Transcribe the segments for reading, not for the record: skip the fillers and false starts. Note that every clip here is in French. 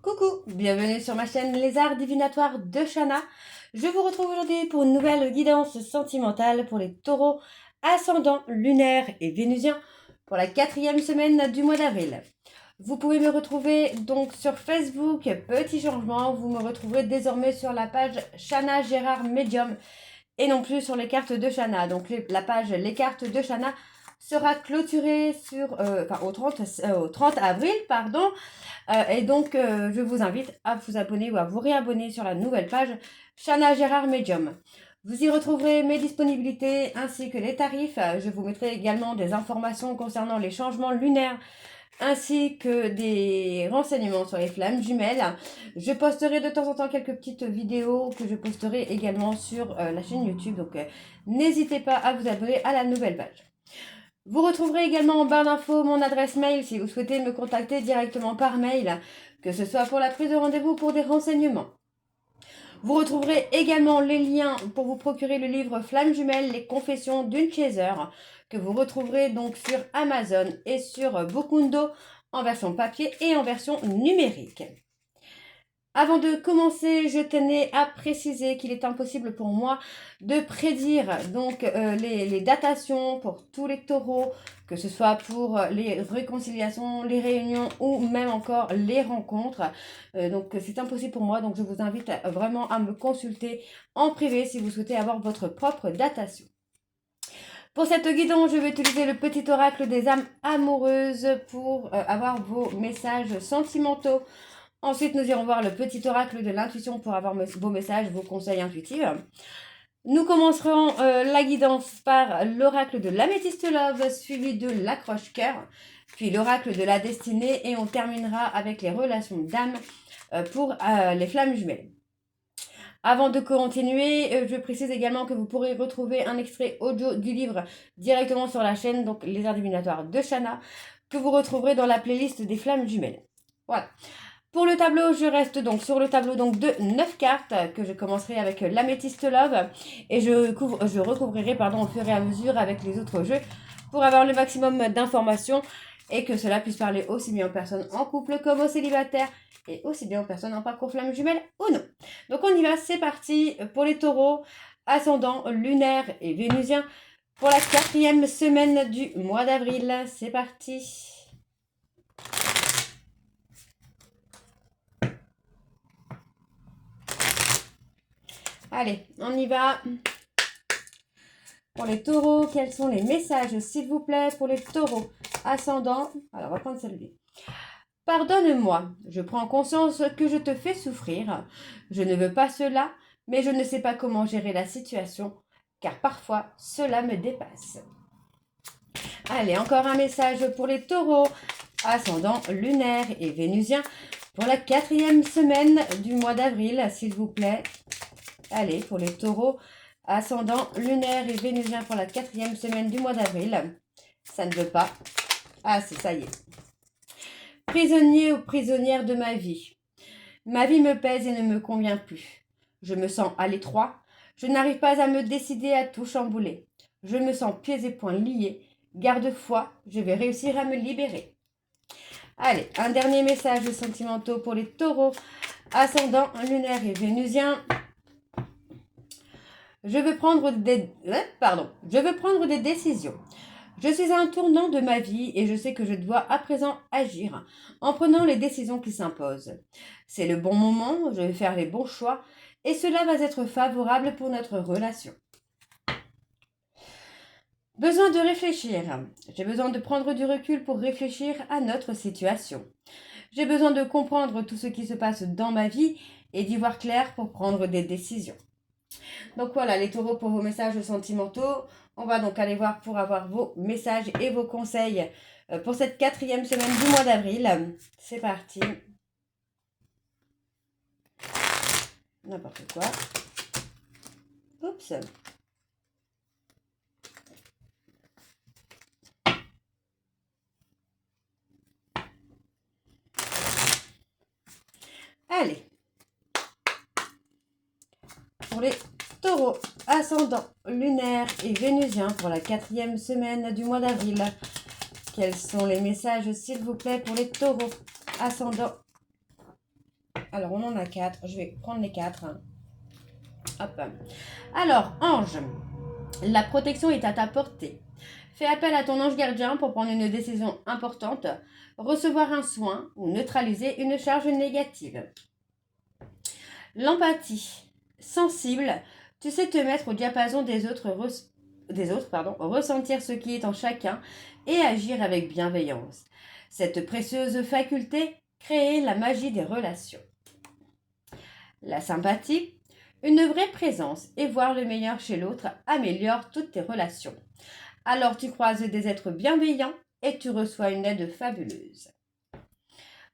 Coucou, bienvenue sur ma chaîne Les Arts Divinatoires de Shana. Je vous retrouve aujourd'hui pour une nouvelle guidance sentimentale pour les taureaux ascendants, lunaires et vénusiens pour la 4e semaine du mois d'avril. Vous pouvez me retrouver donc sur Facebook, petit changement, vous me retrouverez désormais sur la page Shana Gérard Medium et non plus sur les cartes de Shana. Donc la page Les cartes de Shana sera clôturée au 30 avril, pardon. Et donc, je vous invite à vous abonner ou à vous réabonner sur la nouvelle page Shana Gérard Medium. Vous y retrouverez mes disponibilités ainsi que les tarifs. Je vous mettrai également des informations concernant les changements lunaires ainsi que des renseignements sur les flammes jumelles. Je posterai de temps en temps quelques petites vidéos que je posterai également sur la chaîne YouTube. Donc, n'hésitez pas à vous abonner à la nouvelle page. Vous retrouverez également en barre d'infos mon adresse mail si vous souhaitez me contacter directement par mail, que ce soit pour la prise de rendez-vous ou pour des renseignements. Vous retrouverez également les liens pour vous procurer le livre Flammes jumelles, les confessions d'une chaser, que vous retrouverez donc sur Amazon et sur Bokundo en version papier et en version numérique. Avant de commencer, je tenais à préciser qu'il est impossible pour moi de prédire donc les datations pour tous les taureaux, que ce soit pour les réconciliations, les réunions ou même encore les rencontres. Donc c'est impossible pour moi, donc je vous invite vraiment à me consulter en privé si vous souhaitez avoir votre propre datation. Pour cette guidance, je vais utiliser le petit oracle des âmes amoureuses pour avoir vos messages sentimentaux. Ensuite, nous irons voir le petit oracle de l'intuition pour avoir vos messages, vos conseils intuitifs. Nous commencerons la guidance par l'oracle de l'améthyste love, suivi de l'accroche-cœur, puis l'oracle de la destinée, et on terminera avec les relations d'âme pour les flammes jumelles. Avant de continuer, je précise également que vous pourrez retrouver un extrait audio du livre directement sur la chaîne, donc Les Arts Divinatoires de Shana, que vous retrouverez dans la playlist des flammes jumelles. Voilà. Pour le tableau, je reste donc sur le tableau donc de 9 cartes que je commencerai avec l'améthyste love et je recouvrirai au fur et à mesure avec les autres jeux pour avoir le maximum d'informations et que cela puisse parler aussi bien aux personnes en couple comme aux célibataires et aussi bien aux personnes en parcours flamme jumelle ou non. Donc on y va, c'est parti pour les taureaux, ascendants, lunaires et vénusiens pour la 4e semaine du mois d'avril. C'est parti. Allez, on y va. Pour les taureaux, quels sont les messages, s'il vous plaît, pour les taureaux ascendants? Alors, on va prendre celle-ci. Pardonne-moi, je prends conscience que je te fais souffrir. Je ne veux pas cela, mais je ne sais pas comment gérer la situation, car parfois, cela me dépasse. Allez, encore un message pour les taureaux ascendants, lunaires et vénusiens pour la 4e semaine du mois d'avril, s'il vous plaît. Allez, pour les taureaux ascendant lunaire et vénusien pour la 4e semaine du mois d'avril. Ça ne veut pas. Ah, ça y est. Prisonnier ou prisonnière de ma vie. Ma vie me pèse et ne me convient plus. Je me sens à l'étroit. Je n'arrive pas à me décider à tout chambouler. Je me sens pieds et poings liés. Garde foi, je vais réussir à me libérer. Allez, un dernier message sentimental pour les taureaux ascendant lunaire et vénusien. Je veux prendre des décisions. Je suis à un tournant de ma vie et je sais que je dois à présent agir en prenant les décisions qui s'imposent. C'est le bon moment, je vais faire les bons choix et cela va être favorable pour notre relation. Besoin de réfléchir. J'ai besoin de prendre du recul pour réfléchir à notre situation. J'ai besoin de comprendre tout ce qui se passe dans ma vie et d'y voir clair pour prendre des décisions. Donc voilà les taureaux pour vos messages sentimentaux. On va donc aller voir pour avoir vos messages et vos conseils pour cette 4e semaine du mois d'avril. C'est parti. N'importe quoi. Oups. Allez. Pour les taureaux ascendants, lunaires et vénusiens pour la 4e semaine du mois d'avril. Quels sont les messages, s'il vous plaît, pour les taureaux ascendants, Alors, on en a 4. Je vais prendre les 4. Hop. Alors, ange, la protection est à ta portée. Fais appel à ton ange gardien pour prendre une décision importante, recevoir un soin ou neutraliser une charge négative. L'empathie, sensible, tu sais te mettre au diapason des autres, ressentir ce qui est en chacun et agir avec bienveillance. Cette précieuse faculté crée la magie des relations. La sympathie, une vraie présence et voir le meilleur chez l'autre améliore toutes tes relations. Alors tu croises des êtres bienveillants et tu reçois une aide fabuleuse.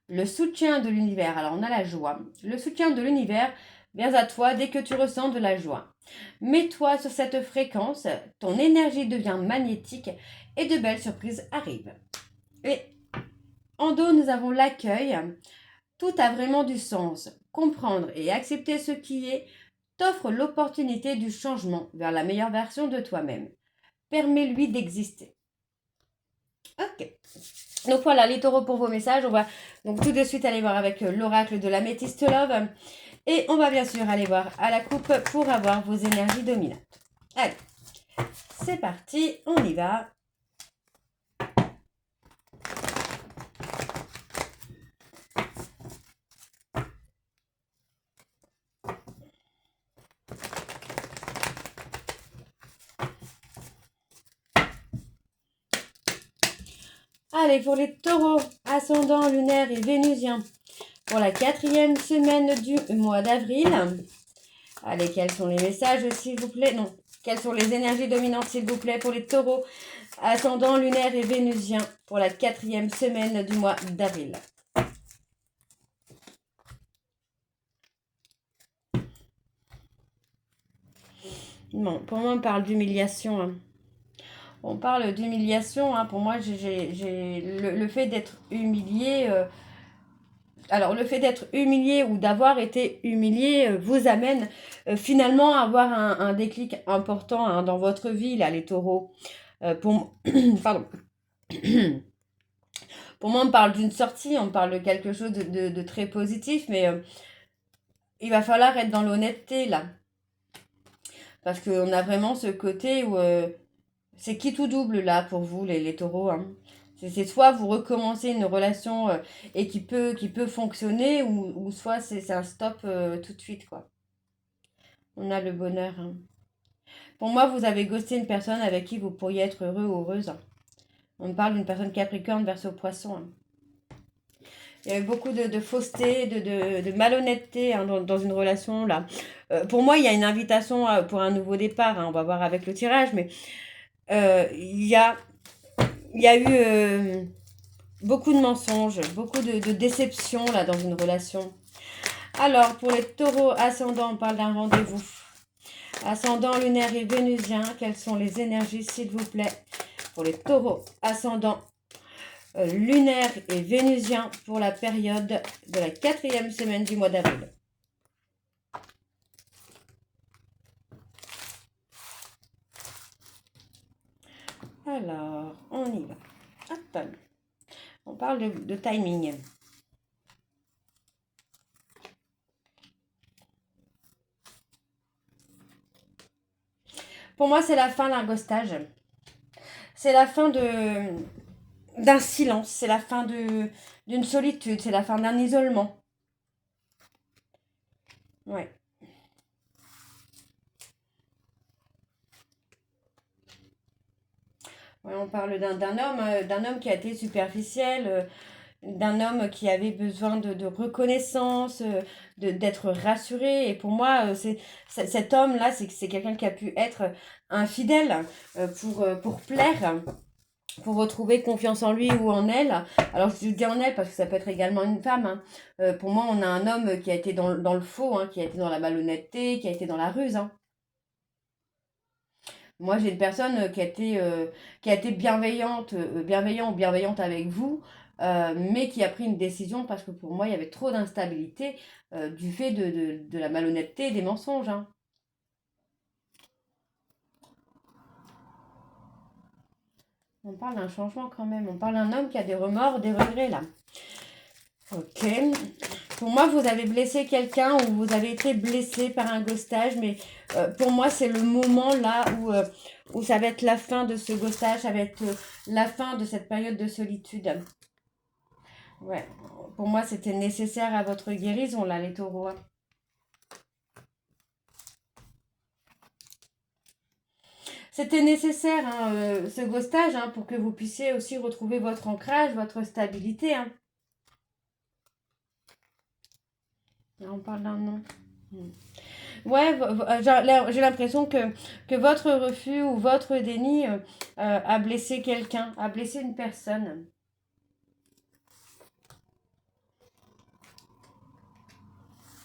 Le soutien de l'univers, alors on a la joie. Le soutien de l'univers vient à toi dès que tu ressens de la joie. Mets-toi sur cette fréquence, ton énergie devient magnétique et de belles surprises arrivent. Et en dos, nous avons l'accueil. Tout a vraiment du sens. Comprendre et accepter ce qui est t'offre l'opportunité du changement vers la meilleure version de toi-même. Permets-lui d'exister. Ok. Donc voilà les taureaux pour vos messages. On va donc tout de suite aller voir avec l'oracle de l'Améthyste Love. Et on va bien sûr aller voir à la coupe pour avoir vos énergies dominantes. Allez, c'est parti, on y va. Allez, pour les taureaux, ascendant lunaire et vénusien, pour la 4e semaine du mois d'avril. Allez, quels sont les messages, s'il vous plaît? Non, quelles sont les énergies dominantes, s'il vous plaît, pour les taureaux, ascendant lunaire et vénusien, pour la 4e semaine du mois d'avril? Bon, pour moi, on parle d'humiliation. Hein. On parle d'humiliation. Hein. Pour moi, j'ai le fait d'être humilié. Alors, le fait d'être humilié ou d'avoir été humilié vous amène finalement à avoir un déclic important hein, dans votre vie, là, les taureaux. Pardon. Pour moi, on parle d'une sortie, on parle de quelque chose de très positif, mais il va falloir être dans l'honnêteté, là. Parce qu'on a vraiment ce côté où c'est qui tout double, là, pour vous, les taureaux. Hein. C'est soit vous recommencez une relation et qui peut fonctionner, ou soit c'est un stop tout de suite, quoi. On a le bonheur. Hein. Pour moi, vous avez ghosté une personne avec qui vous pourriez être heureux ou heureuse. Hein. On parle d'une personne Capricorne verso Poisson. Hein. Il y a eu beaucoup de fausseté, de malhonnêteté hein, dans une relation, là. Pour moi, il y a une invitation pour un nouveau départ. Hein, on va voir avec le tirage, mais il y a eu beaucoup de mensonges, beaucoup de déceptions là dans une relation. Alors, pour les taureaux ascendants, on parle d'un rendez-vous. Ascendant lunaire et vénusien, quelles sont les énergies, s'il vous plaît, pour les taureaux ascendants lunaire et vénusien pour la période de la 4e semaine du mois d'avril? Alors, on y va. Hop. On parle de timing. Pour moi, c'est la fin d'un ghostage. C'est la fin d'un silence. C'est la fin d'une solitude. C'est la fin d'un isolement. Ouais. Ouais, on parle d'un homme qui a été superficiel, d'un homme qui avait besoin de reconnaissance, d'être rassuré. Et pour moi, cet homme-là, c'est quelqu'un qui a pu être infidèle pour plaire, pour retrouver confiance en lui ou en elle. Alors je dis en elle parce que ça peut être également une femme. Hein. Pour moi, on a un homme qui a été dans le faux, hein, qui a été dans la malhonnêteté, qui a été dans la ruse. Hein. Moi, j'ai une personne qui a été bienveillant ou bienveillante avec vous, mais qui a pris une décision parce que pour moi, il y avait trop d'instabilité du fait de la malhonnêteté et des mensonges. Hein. On parle d'un changement quand même. On parle d'un homme qui a des remords, des regrets là. Ok. Pour moi, vous avez blessé quelqu'un ou vous avez été blessé par un ghostage, mais pour moi, c'est le moment là où ça va être la fin de ce ghostage, ça va être la fin de cette période de solitude. Ouais, pour moi, c'était nécessaire à votre guérison, là, les taureaux, hein. C'était nécessaire, hein, ce ghostage, hein, pour que vous puissiez aussi retrouver votre ancrage, votre stabilité, hein. Là, on parle d'un nom. Hmm. Ouais, j'ai l'impression que votre refus ou votre déni a blessé quelqu'un, a blessé une personne.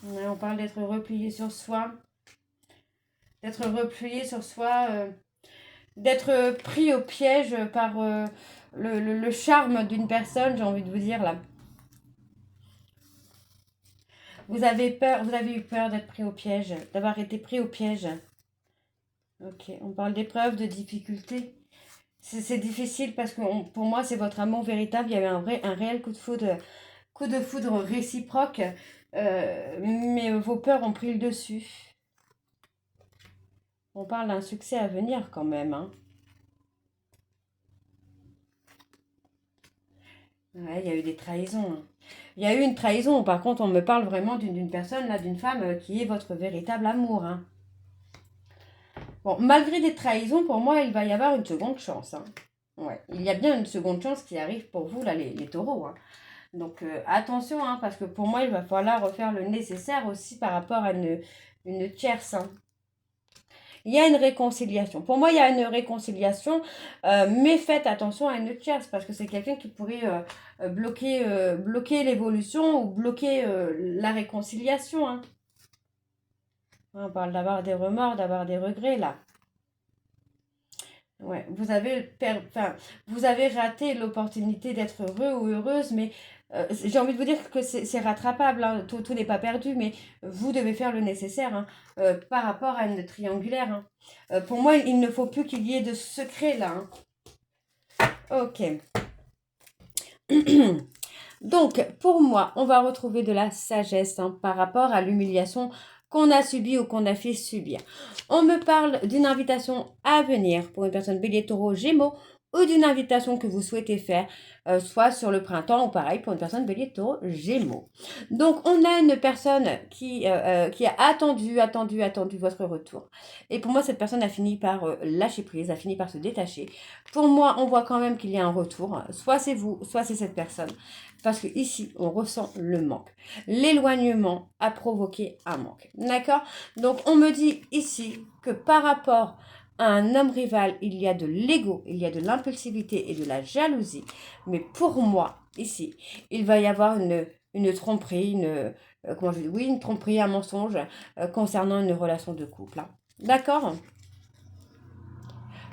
Ouais, on parle d'être replié sur soi, d'être replié sur soi, d'être pris au piège par le charme d'une personne, j'ai envie de vous dire là. Vous avez peur, vous avez eu peur d'être pris au piège, d'avoir été pris au piège. Ok, on parle d'épreuves, de difficultés. C'est difficile parce que pour moi, c'est votre amour véritable. Il y avait un réel coup de foudre réciproque, mais vos peurs ont pris le dessus. On parle d'un succès à venir quand même, hein. Ouais, il y a eu des trahisons, hein. Il y a eu une trahison. Par contre, on me parle vraiment d'une personne, là, d'une femme qui est votre véritable amour, hein. Bon, malgré des trahisons, pour moi, il va y avoir une seconde chance, hein. Ouais, il y a bien une seconde chance qui arrive pour vous, là, les taureaux, hein. Donc, attention, hein, parce que pour moi, il va falloir refaire le nécessaire aussi par rapport à une tierce, hein. Il y a une réconciliation. Pour moi, il y a une réconciliation, mais faites attention à une tierce, parce que c'est quelqu'un qui pourrait bloquer l'évolution ou bloquer la réconciliation, hein. On parle d'avoir des remords, d'avoir des regrets, là. Ouais, enfin, vous avez raté l'opportunité d'être heureux ou heureuse, mais j'ai envie de vous dire que c'est rattrapable, hein. Tout n'est pas perdu, mais vous devez faire le nécessaire, hein, par rapport à une triangulaire, hein. Pour moi, il ne faut plus qu'il y ait de secret là, hein. Ok. Donc, pour moi, on va retrouver de la sagesse, hein, par rapport à l'humiliation qu'on a subie ou qu'on a fait subir. On me parle d'une invitation à venir pour une personne bélier, taureau, gémeaux, ou d'une invitation que vous souhaitez faire, soit sur le printemps ou pareil pour une personne bélier, taureau, gémeaux. Donc, on a une personne qui a attendu votre retour. Et pour moi, cette personne a fini par lâcher prise, a fini par se détacher. Pour moi, on voit quand même qu'il y a un retour. Soit c'est vous, soit c'est cette personne. Parce que ici, on ressent le manque. L'éloignement a provoqué un manque. D'accord? Donc, on me dit ici que par rapport à un homme rival, il y a de l'ego, il y a de l'impulsivité et de la jalousie. Mais pour moi, ici, il va y avoir une tromperie, une tromperie, un mensonge concernant une relation de couple, hein. D'accord?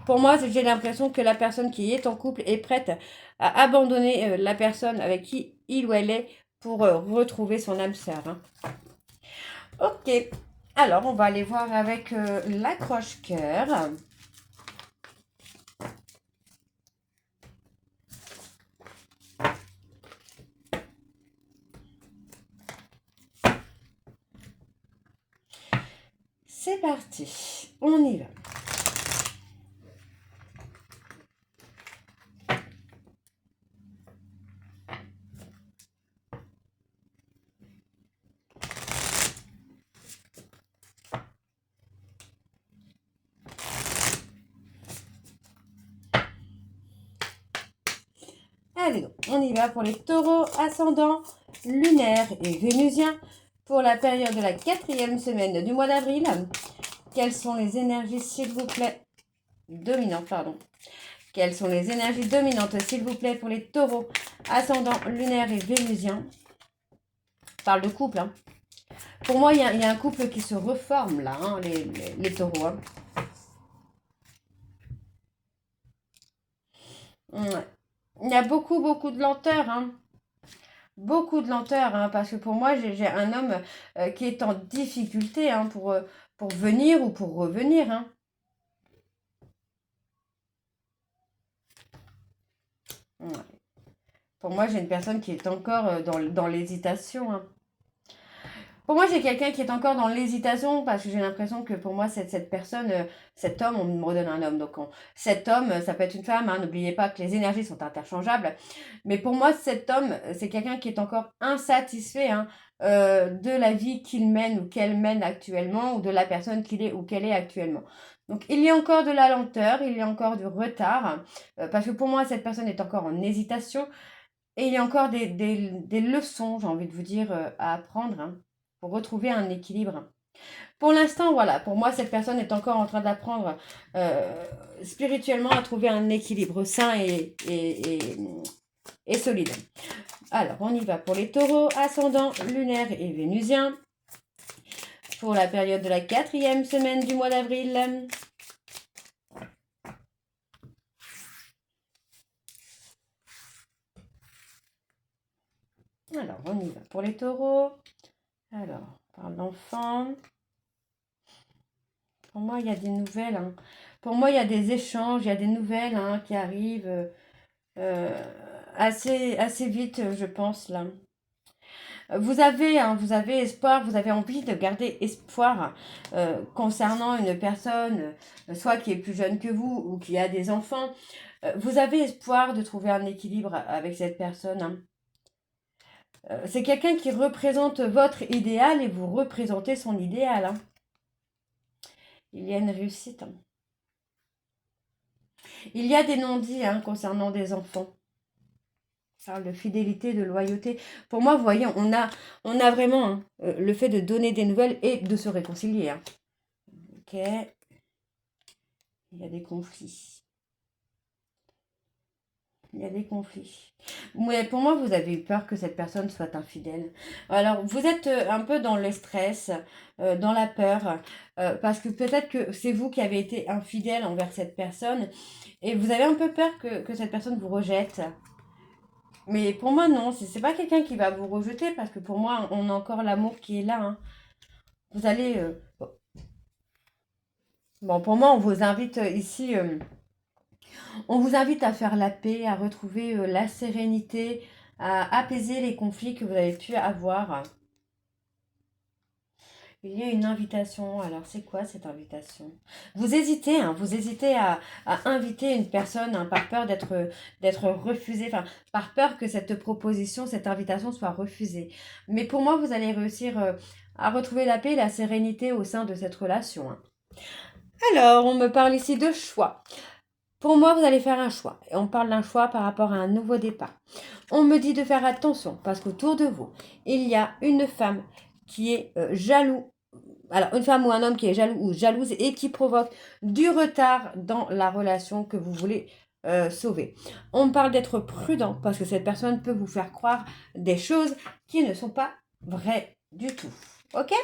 Pour moi, j'ai l'impression que la personne qui est en couple est prête à abandonner la personne avec qui il ou elle est pour retrouver son âme sœur, hein. Ok, alors on va aller voir avec l'accroche-cœur. C'est parti, on y va. Allez donc, on y va pour les taureaux ascendants, lunaires et vénusiens pour la période de la 4e semaine du mois d'avril. Quelles sont les énergies, s'il vous plaît, dominantes, pardon. Quelles sont les énergies dominantes, s'il vous plaît, pour les taureaux ascendants, lunaires et vénusiens? Je parle de couple, hein. Pour moi, il y a un couple qui se reforme là, hein, les taureaux, hein. Ouais. Il y a beaucoup, beaucoup de lenteur, hein. Beaucoup de lenteur, hein, parce que pour moi, j'ai un homme qui est en difficulté, hein, pour venir ou pour revenir, hein. Ouais. Pour moi, j'ai une personne qui est encore dans l'hésitation, hein. Pour moi, j'ai quelqu'un qui est encore dans l'hésitation parce que j'ai l'impression que pour moi, cette personne, cet homme, on me redonne un homme. Donc, cet homme, ça peut être une femme. Hein, n'oubliez pas que les énergies sont interchangeables. Mais pour moi, cet homme, c'est quelqu'un qui est encore insatisfait hein, de la vie qu'il mène ou qu'elle mène actuellement ou de la personne qu'il est ou qu'elle est actuellement. Donc, il y a encore de la lenteur, il y a encore du retard parce que pour moi, cette personne est encore en hésitation. Et il y a encore des leçons, j'ai envie de vous dire, à apprendre hein, pour retrouver un équilibre. Pour l'instant, voilà, pour moi, cette personne est encore en train d'apprendre spirituellement à trouver un équilibre sain et solide. Alors, on y va pour les taureaux, ascendant, lunaire et vénusien. Pour la période de la 4e semaine du mois d'avril. Alors, on y va pour les taureaux. Alors, on parle d'enfants. Pour moi, il y a des nouvelles. Hein. Pour moi, il y a des échanges, il y a des nouvelles hein, qui arrivent assez vite, je pense, là. Vous avez espoir, vous avez envie de garder espoir concernant une personne, soit qui est plus jeune que vous ou qui a des enfants. Vous avez espoir de trouver un équilibre avec cette personne. Hein. C'est quelqu'un qui représente votre idéal et vous représentez son idéal. Hein. Il y a une réussite. Hein. Il y a des non-dits hein, concernant des enfants. On parle de fidélité, de loyauté. Pour moi, vous voyez, on a vraiment hein, le fait de donner des nouvelles et de se réconcilier. Hein. Ok. Il y a des conflits. Il y a des conflits. Mais pour moi, vous avez eu peur que cette personne soit infidèle. Alors, vous êtes un peu dans le stress, dans la peur, parce que peut-être que c'est vous qui avez été infidèle envers cette personne et vous avez un peu peur que cette personne vous rejette. Mais pour moi, non, c'est pas quelqu'un qui va vous rejeter parce que pour moi, on a encore l'amour qui est là. Hein. Vous allez. Bon, pour moi, on vous invite ici. On vous invite à faire la paix, à retrouver la sérénité, à apaiser les conflits que vous avez pu avoir. Il y a une invitation. Alors, c'est quoi cette invitation? Vous hésitez, hein, vous hésitez à inviter une personne hein, par peur d'être refusé, enfin, par peur que cette proposition, cette invitation soit refusée. Mais pour moi, vous allez réussir à retrouver la paix et la sérénité au sein de cette relation. Hein. Alors, on me parle ici de choix. Pour moi, vous allez faire un choix. Et on parle d'un choix par rapport à un nouveau départ. On me dit de faire attention parce qu'autour de vous, il y a une femme qui est jaloux. Alors, une femme ou un homme qui est jaloux ou jalouse et qui provoque du retard dans la relation que vous voulez sauver. On me parle d'être prudent parce que cette personne peut vous faire croire des choses qui ne sont pas vraies du tout. Ok?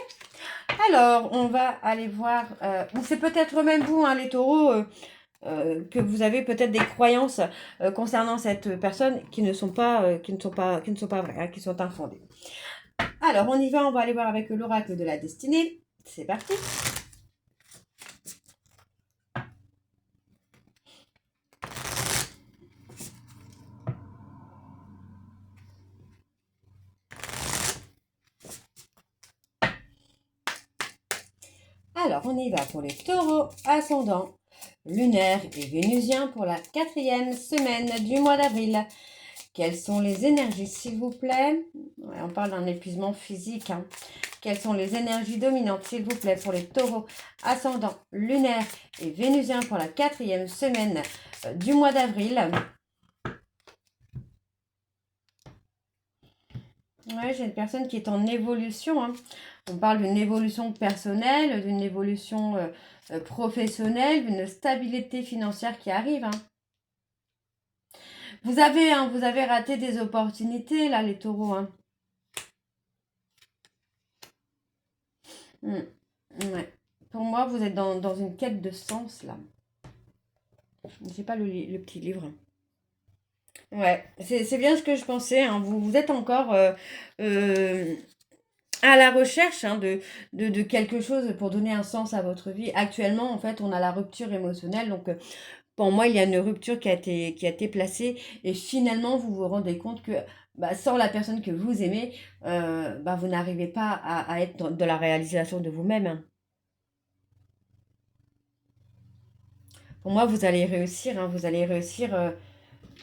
Alors, on va aller voir, ou c'est peut-être même vous, hein, les taureaux, que vous avez peut-être des croyances concernant cette personne qui ne sont pas, qui ne sont pas vraies, hein, qui sont infondées. Alors, on y va, on va aller voir avec l'oracle de la destinée. C'est parti. Alors, on y va pour les taureaux ascendants, lunaires et vénusiens pour la 4e semaine du mois d'avril. Quelles sont les énergies, s'il vous plaît? Ouais, on parle d'un épuisement physique. Hein. Quelles sont les énergies dominantes, s'il vous plaît, pour les taureaux ascendants, lunaires et vénusiens pour la 4e semaine du mois d'avril? Ouais, j'ai une personne qui est en évolution. Hein. On parle d'une évolution personnelle, d'une évolution professionnelle, d'une stabilité financière qui arrive. Hein. Vous avez raté des opportunités, là, les taureaux. Hein. Ouais. Pour moi, vous êtes dans une quête de sens, là. Je n'ai pas le petit livre. Ouais, c'est bien ce que je pensais. Hein. Vous êtes encore à la recherche hein, de quelque chose pour donner un sens à votre vie. Actuellement, en fait, on a la rupture émotionnelle. Donc, pour moi, il y a une rupture qui a été placée. Et finalement, vous vous rendez compte que sans la personne que vous aimez, vous n'arrivez pas à être dans la réalisation de vous-même, hein. Pour moi, vous allez réussir, hein, vous allez réussir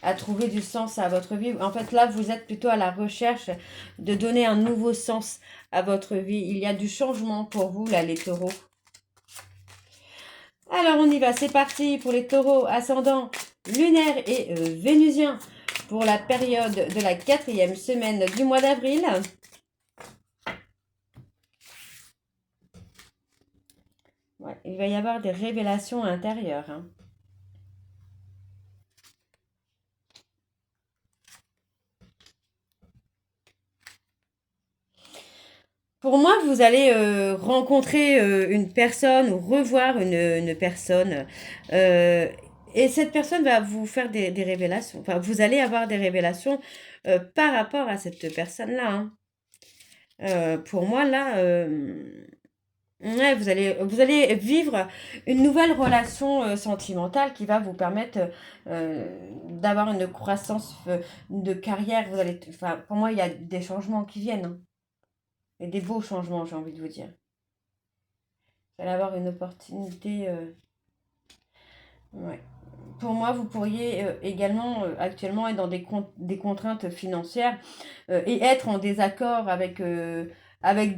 à trouver du sens à votre vie. En fait, là, vous êtes plutôt à la recherche de donner un nouveau sens à votre vie. Il y a du changement pour vous, là, les taureaux. Alors, on y va. C'est parti pour les taureaux ascendant lunaire et vénusien pour la période de la 4e semaine du mois d'avril. Ouais, il va y avoir des révélations intérieures, hein. Pour moi, vous allez rencontrer une personne ou revoir une personne. euh, et cette personne va vous faire des révélations. Enfin, vous allez avoir des révélations par rapport à cette personne-là, hein. Pour moi, là, ouais, vous allez vivre une nouvelle relation sentimentale qui va vous permettre d'avoir une croissance de carrière. Enfin, pour moi, il y a des changements qui viennent, hein. Et des beaux changements, j'ai envie de vous dire. Vous allez avoir une opportunité. Ouais. Pour moi, vous pourriez également actuellement être dans des contraintes financières et être en désaccord avec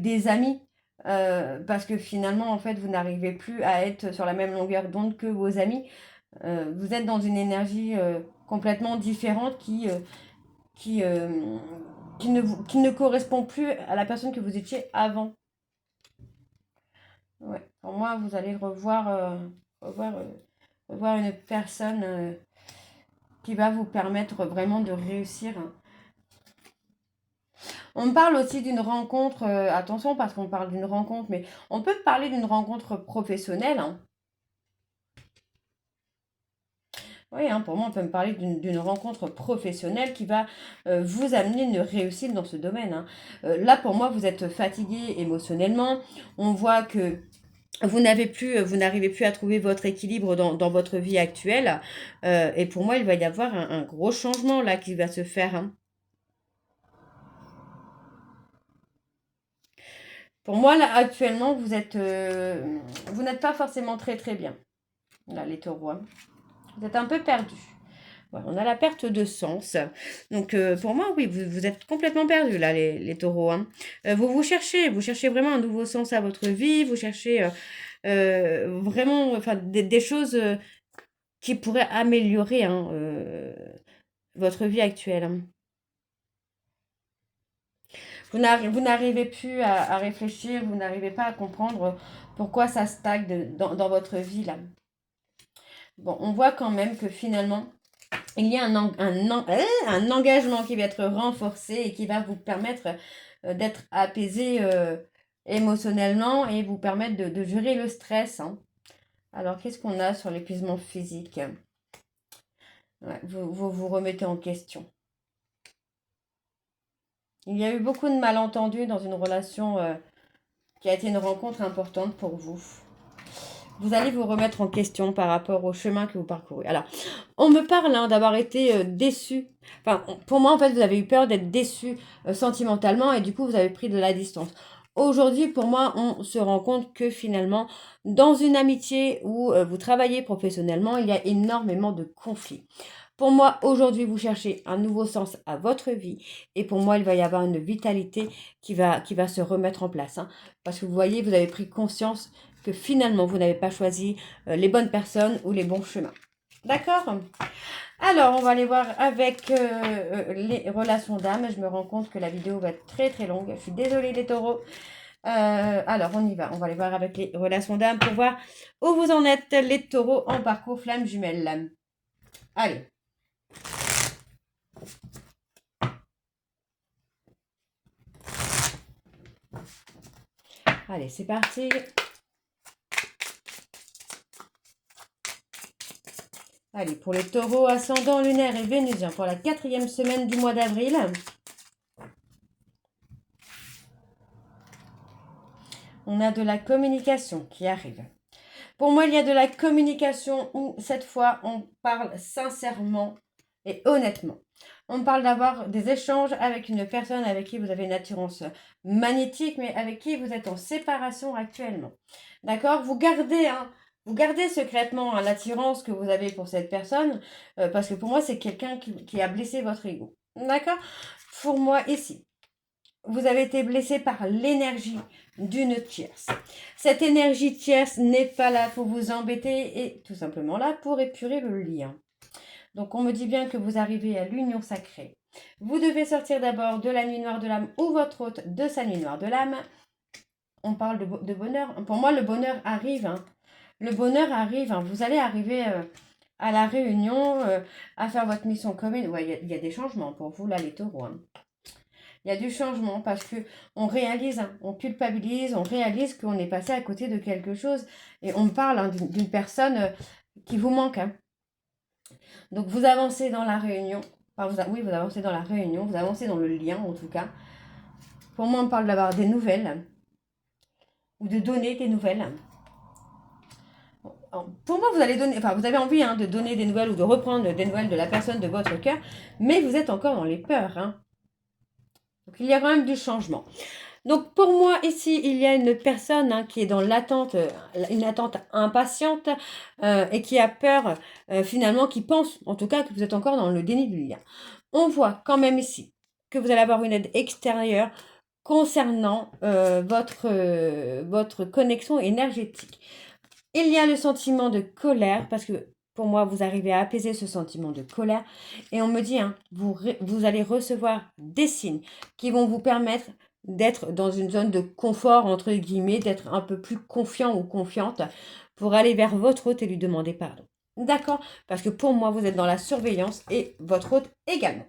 des amis. Parce que finalement, en fait, vous n'arrivez plus à être sur la même longueur d'onde que vos amis. Vous êtes dans une énergie complètement différente qui, euh, qui ne correspond plus à la personne que vous étiez avant. Ouais. Pour moi, vous allez revoir, revoir une personne qui va vous permettre vraiment de réussir. On me parle aussi d'une rencontre, attention parce qu'on parle d'une rencontre, mais on peut parler d'une rencontre professionnelle, hein. Oui, hein, pour moi, on peut me parler d'une rencontre professionnelle qui va vous amener une réussite dans ce domaine, hein. Là, pour moi, vous êtes fatigué émotionnellement. On voit que vous n'arrivez plus à trouver votre équilibre dans votre vie actuelle. Et pour moi, il va y avoir un gros changement là qui va se faire, hein. Pour moi, là, actuellement, vous n'êtes pas forcément très très bien. Là, les taureaux, hein. Vous êtes un peu perdus. Voilà, on a la perte de sens. Donc, pour moi, oui, vous êtes complètement perdus, là, les taureaux, hein. Vous cherchez vraiment un nouveau sens à votre vie. Vous cherchez vraiment enfin, des choses qui pourraient améliorer hein, votre vie actuelle, hein. Vous n'arrivez plus à réfléchir, vous n'arrivez pas à comprendre pourquoi ça stagne dans votre vie là. Bon, on voit quand même que finalement, il y a un engagement qui va être renforcé et qui va vous permettre d'être apaisé émotionnellement et vous permettre de gérer le stress, hein. Alors, qu'est-ce qu'on a sur l'épuisement physique? Ouais, vous remettez en question. Il y a eu beaucoup de malentendus dans une relation qui a été une rencontre importante pour vous. Vous allez vous remettre en question par rapport au chemin que vous parcourez. Alors, on me parle hein, d'avoir été déçu. Enfin, pour moi, en fait, vous avez eu peur d'être déçu sentimentalement et du coup, vous avez pris de la distance. Aujourd'hui, pour moi, on se rend compte que finalement, dans une amitié où vous travaillez professionnellement, il y a énormément de conflits. Pour moi, aujourd'hui, vous cherchez un nouveau sens à votre vie. Et pour moi, il va y avoir une vitalité qui va se remettre en place, hein. Parce que vous voyez, vous avez pris conscience que finalement, vous n'avez pas choisi les bonnes personnes ou les bons chemins. D'accord? Alors, on va aller voir avec les relations d'âme. Je me rends compte que la vidéo va être très très longue. Je suis désolée les taureaux. Alors, on y va. On va aller voir avec les relations d'âme pour voir où vous en êtes, les taureaux en parcours flamme jumelle. Allez. Allez, c'est parti. Allez, pour les taureaux ascendant lunaire et vénusien pour la 4e semaine du mois d'avril. On a de la communication qui arrive. Pour moi, il y a de la communication où cette fois, on parle sincèrement Et honnêtement, on parle d'avoir des échanges avec une personne avec qui vous avez une attirance magnétique, mais avec qui vous êtes en séparation actuellement. D'accord? Vous gardez secrètement l'attirance que vous avez pour cette personne, parce que pour moi, c'est quelqu'un qui a blessé votre ego. D'accord? Pour moi, ici, vous avez été blessé par l'énergie d'une tierce. Cette énergie tierce n'est pas là pour vous embêter et tout simplement là pour épurer le lien. Donc on me dit bien que vous arrivez à l'union sacrée. Vous devez sortir d'abord de la nuit noire de l'âme ou votre hôte de sa nuit noire de l'âme. On parle de bonheur. Pour moi, le bonheur arrive. Hein. Le bonheur arrive. Hein. Vous allez arriver à la réunion, à faire votre mission commune. Ouais, il y a des changements pour vous là, les taureaux. Hein. Il y a du changement parce que on réalise, hein, on culpabilise, on réalise qu'on est passé à côté de quelque chose et on parle hein, d'une personne qui vous manque. Hein. Donc vous avancez dans la réunion. Enfin, oui, vous avancez dans la réunion, vous avancez dans le lien en tout cas. Pour moi, on parle d'avoir des nouvelles ou de donner des nouvelles. Pour moi, vous allez donner, enfin, vous avez envie hein, de donner des nouvelles ou de reprendre des nouvelles de la personne de votre cœur, mais vous êtes encore dans les peurs. Hein. Donc il y a quand même du changement. Donc pour moi ici, il y a une personne hein, qui est dans l'attente, une attente impatiente et qui a peur finalement, qui pense en tout cas que vous êtes encore dans le déni du lien. On voit quand même ici que vous allez avoir une aide extérieure concernant votre connexion énergétique. Il y a le sentiment de colère parce que pour moi, vous arrivez à apaiser ce sentiment de colère et on me dit, hein, vous allez recevoir des signes qui vont vous permettre d'être dans une zone de confort, entre guillemets, d'être un peu plus confiant ou confiante pour aller vers votre hôte et lui demander pardon. D'accord? Parce que pour moi, vous êtes dans la surveillance et votre hôte également.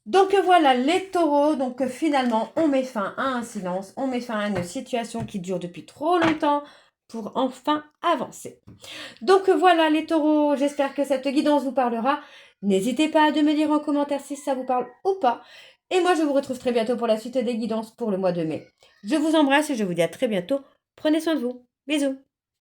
Donc voilà les taureaux, donc finalement on met fin à un silence, on met fin à une situation qui dure depuis trop longtemps pour enfin avancer. Donc voilà les taureaux, j'espère que cette guidance vous parlera. N'hésitez pas à me dire en commentaire si ça vous parle ou pas. Et moi je vous retrouve très bientôt pour la suite des guidances pour le mois de mai. Je vous embrasse et je vous dis à très bientôt. Prenez soin de vous. Bisous.